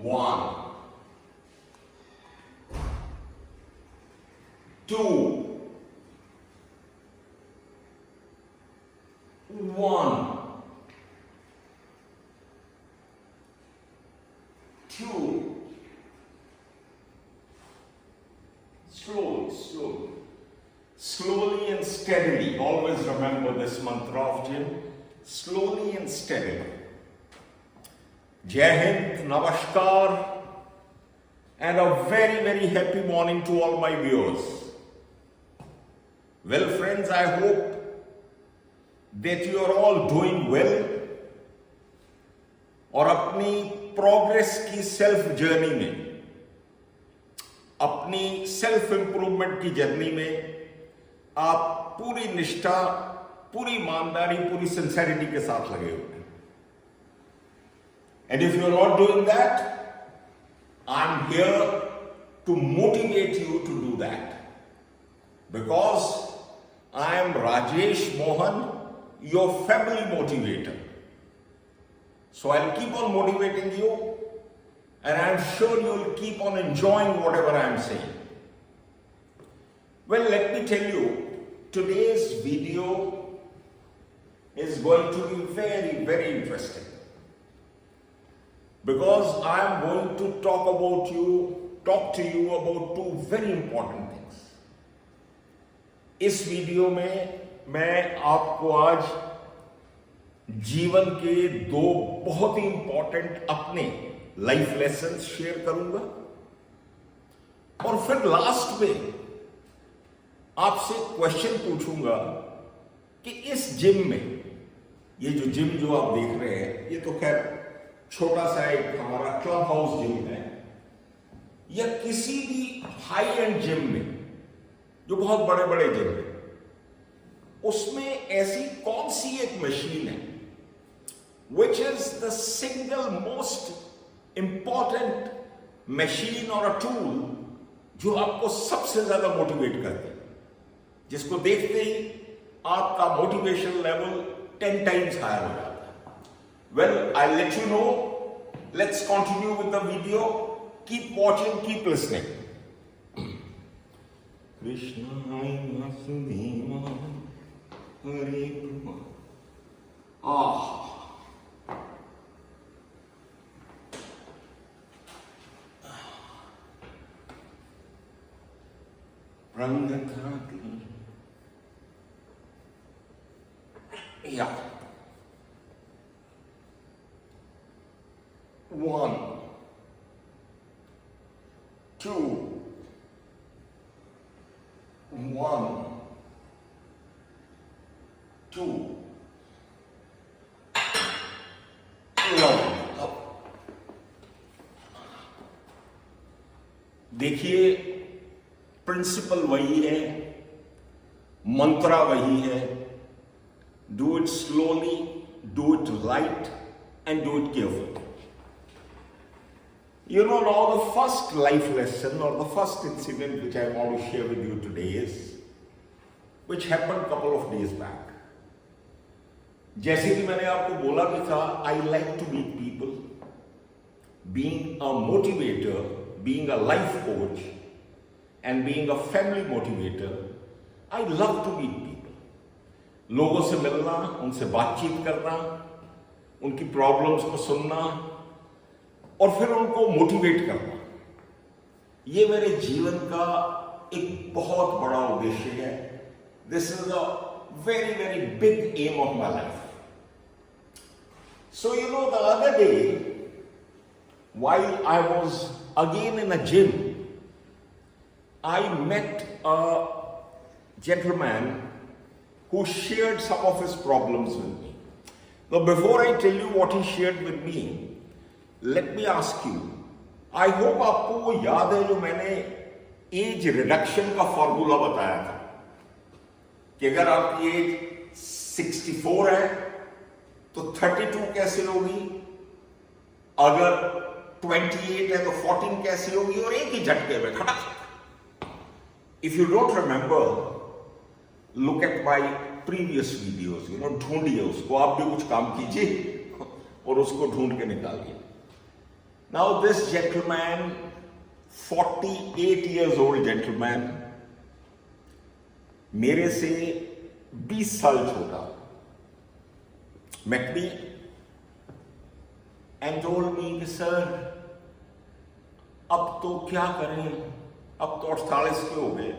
1, 2, 1, 2, slowly and steadily. Always remember this mantra of Jim, slowly and steadily. Jai Hind, Namaskar, and a very, very happy morning to all my viewers. Well, friends, I hope that you are all doing well और अपनी progress की self journey में, अपनी self improvement की journey में आप पूरी निष्ठा, पूरी ईमानदारी, पूरी सिंसेरिटी के साथ लगे हुए हैं. And if you are not doing that, I am here to motivate you to do that. Because I am Rajesh Mohan, your family motivator. So I'll keep on motivating you, and I'm sure you'll keep on enjoying whatever I'm saying. Well, let me tell you, today's video is going to be very, very interesting. Because I am going to talk to you about two very important things. इस video में मैं आपको आज जीवन के दो बहुत ही important अपने लाइफ लेसन्स शेयर करूंगा, और फिर लास्ट में आपसे क्वेश्चन पूछूंगा कि इस जिम में, ये जो जिम जो आप देख रहे हैं, ये तो खैर छोटा सा एक हमारा क्लब हाउस जिम है, या किसी भी हाई एंड जिम में जो बहुत बड़े बड़े जिम है, उसमें ऐसी कौन सी एक मशीन है which is the single most important machine or a tool जो आपको सबसे ज्यादा मोटिवेट करती है, जिसको देखते ही आपका मोटिवेशन लेवल 10 टाइम्स हायर हो जाता है. Well, I'll let you know. Let's continue with the video. Keep watching, keep listening. Krishna Vasudeva Hare Krishna. Rangatati. Yeah. 1, 2, 1, 2, 1. देखिए, प्रिंसिपल वही है, मंत्रा वही है. Do it slowly, do it right, and do it carefully. You know, now the first life lesson or the first incident which I want to share with you today is, which happened a couple of days back. जैसे कि मैंने आपको बोला भी था, I like to meet people. Being a motivator, being a life coach, and being a family motivator, I love to meet people. लोगों से मिलना, उनसे बातचीत करना, उनकी प्रॉब्लम्स को सुनना और फिर उनको मोटिवेट करना, ये मेरे जीवन का एक बहुत बड़ा उद्देश्य है. This is a very, very big aim of my life. So you know, the other day while I was again in a gym, I met a gentleman who shared some of his problems with me. Now, before I tell you what he shared with me, let me ask you, I hope आपको वो याद है जो मैंने as reduction का formula बताया था, कि अगर आपकी एज 64 है तो 32 कैसे होगी, अगर 28 है तो 14 कैसे होगी, और एक ही झटके में खटक. If you don't remember, look at my previous videos, you know, ढूंढिए उसको, आप भी कुछ काम कीजिए और उसको ढूंढ के निकालिए. Now this gentleman, 48 years old gentleman, मेरे से 20 साल छोटा, met me and told me कि सर अब तो क्या करें, अब तो 48 के हो गए,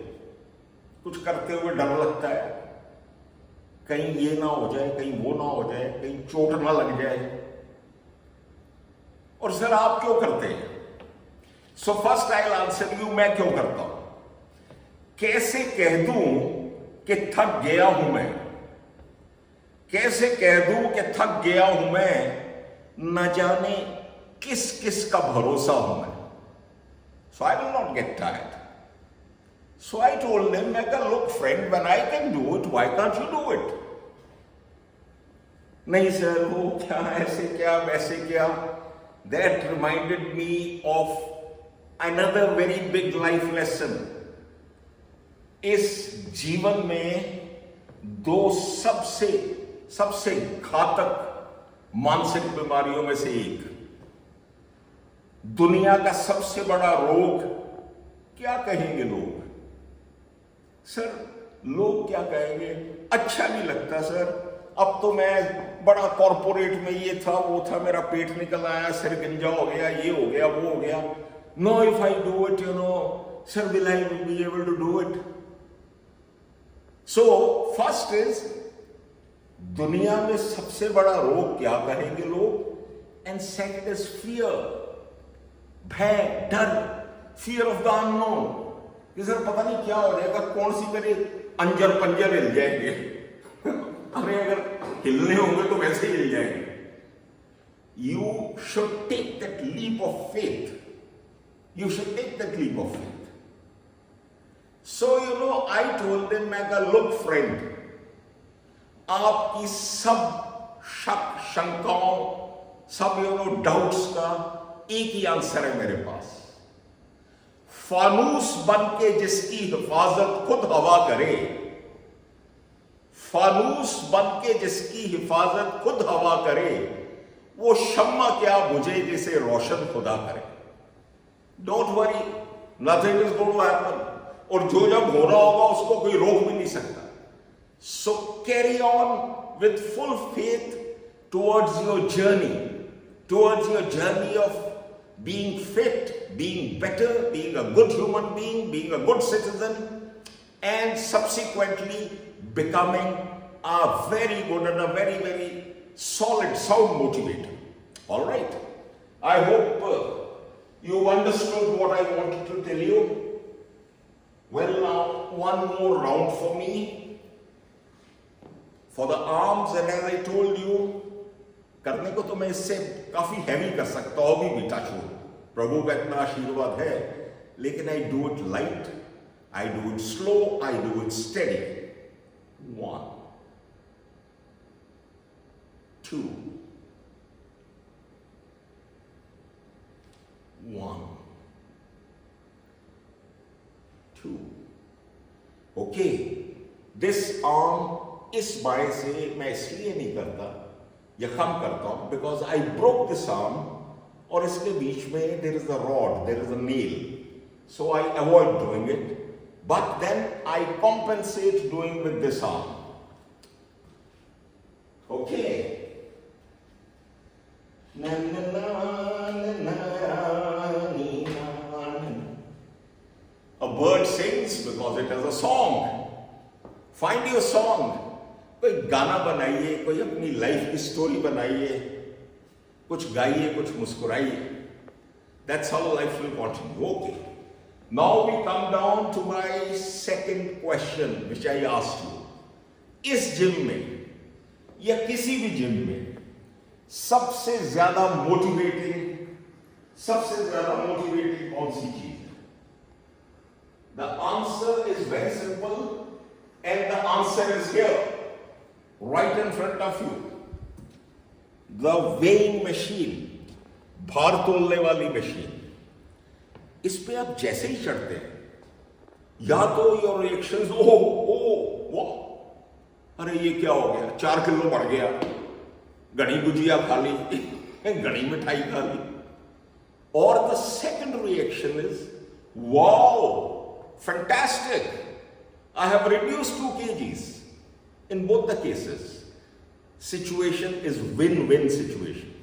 कुछ करते हुए डर लगता है, कहीं ये ना हो जाए, कहीं वो ना हो जाए, कहीं चोट ना लग जाए। और सर आप क्यों करते हैं? So first I will answer you, मैं क्यों करता हूं? कैसे कह दूं कि थक गया हूं मैं? कैसे कह दूं कि थक गया हूं मैं? न जाने किस किस का भरोसा हूं मैं। So I will not get tired. So I told him, मैं कहा look friend, when I can do it, why can't you do it? नहीं सर, वो क्या, ऐसे क्या, वैसे क्या। That reminded me of another very big life lesson. इस जीवन में दो सबसे घातक मानसिक बीमारियों में से एक, दुनिया का सबसे बड़ा रोग, क्या कहेंगे लोग? सर लोग क्या कहेंगे? अच्छा नहीं लगता सर, अब तो मैं बड़ा कॉर्पोरेट में ये था वो था, मेरा पेट निकल आया, सिर गंजा हो गया, ये हो गया, वो हो गया। No, if I do it, you know sir, will I be able to do it? So first is, दुनिया में सबसे बड़ा रोग क्या कहेंगे लोग? एंड सेकंड इज फियर, भय, डर, फियर ऑफ द अननोन, कि सर पता नहीं क्या हो जाएगा, कौन सी मेरे अंजर पंजर हिल जाएंगे। अरे अगर हिलने होंगे तो वैसे ही हिल जाएंगे। You should take that leap of faith, you should take that leap of faith. So you know, I told them, मैं कहा लुक फ्रेंड, आपकी सब शक शंकाओं, सब यू नो डाउट्स का एक ही आंसर है मेरे पास। फानूस बन के जिसकी हिफाजत खुद हवा करे, फानूस बन के जिसकी हिफाजत खुद हवा करे, वो शम्मा क्या बुझे जिसे रोशन खुदा करे। Don't worry, nothing is going to happen, और जो जब होना होगा उसको कोई रोक भी नहीं सकता। So carry on with full faith towards your journey of being fit, being better, being a good human being, being a good citizen, and subsequently becoming a very good and a very, very solid, sound motivator. All right. I hope you understood what I wanted to tell you. Well, now one more round for me. For the arms, and as I told you, करने को तो मैं इससे काफी heavy कर सकता हूं भी टच हो, प्रभु का इतना आशीर्वाद है, लेकिन आई do it light, I do it slow, I do it steady. 1 2 1 2। Okay, this arm, इस बाएं से मैं इसलिए नहीं करता या कम करता हूं, because I broke this arm, और इसके बीच में there is a rod, there is a nail, so I avoid doing it, but then I compensate doing with this arm. Okay, a bird sings because it has a song. Find your song. कोई गाना बनाइए, कोई अपनी life की story बनाइए, कुछ गाइए, कुछ मुस्कुराइए। That's how life will continue. Okay. Now we come down to my second question, which I asked you. इस जिम में या किसी भी जिम में सबसे ज्यादा मोटिवेटिंग कौन सी चीज है? The answer is very simple, and the answer is here, right in front of you. The weighing machine, भार तोलने वाली मशीन। इस पे आप जैसे ही चढ़ते हैं, या तो योर रिएक्शंस, वाह, अरे ये क्या हो गया, 4 किलो बढ़ गया, घनी गुजिया खा ली, घनी मिठाई खा ली, Or the second reaction is, wow, fantastic, I have reduced 2 kgs. In both the cases, situation is win-win situation.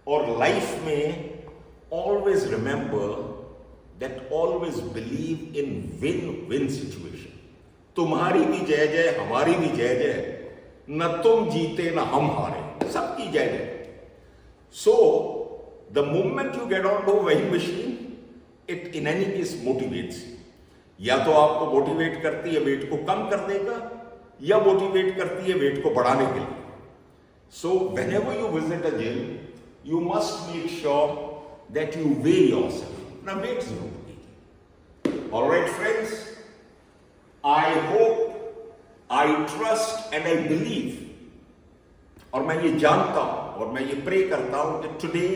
Or life में always remember that always believe in win-win situation. तुम्हारी भी जय जय, हमारी भी जय जय, न तुम जीते न हम हारे, सबकी जय जय. So, the moment you get onto a weighing machine, it in any case motivates you. या तो आपको मोटिवेट करती है वेट को कम कर देगा, या मोटिवेट करती है वेट को बढ़ाने के लिए. So whenever you visit a gym, you must make sure that you weigh yourself. ना वेट जरूर कीजिए. All right friends, I hope, I trust and I believe, और मैं ये जानता हूं और मैं ये प्रे करता हूं कि today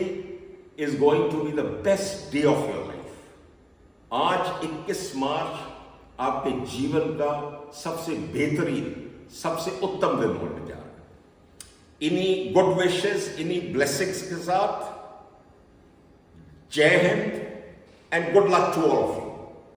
is going to be the best day of your life. आज 21 मार्च आपके जीवन का सबसे बेहतरीन, सबसे उत्तम दिन होने जा रहा है. इन्हीं गुड विशेस, इन्हीं ब्लेसिंग्स के साथ जय हिंद and good luck to all of you.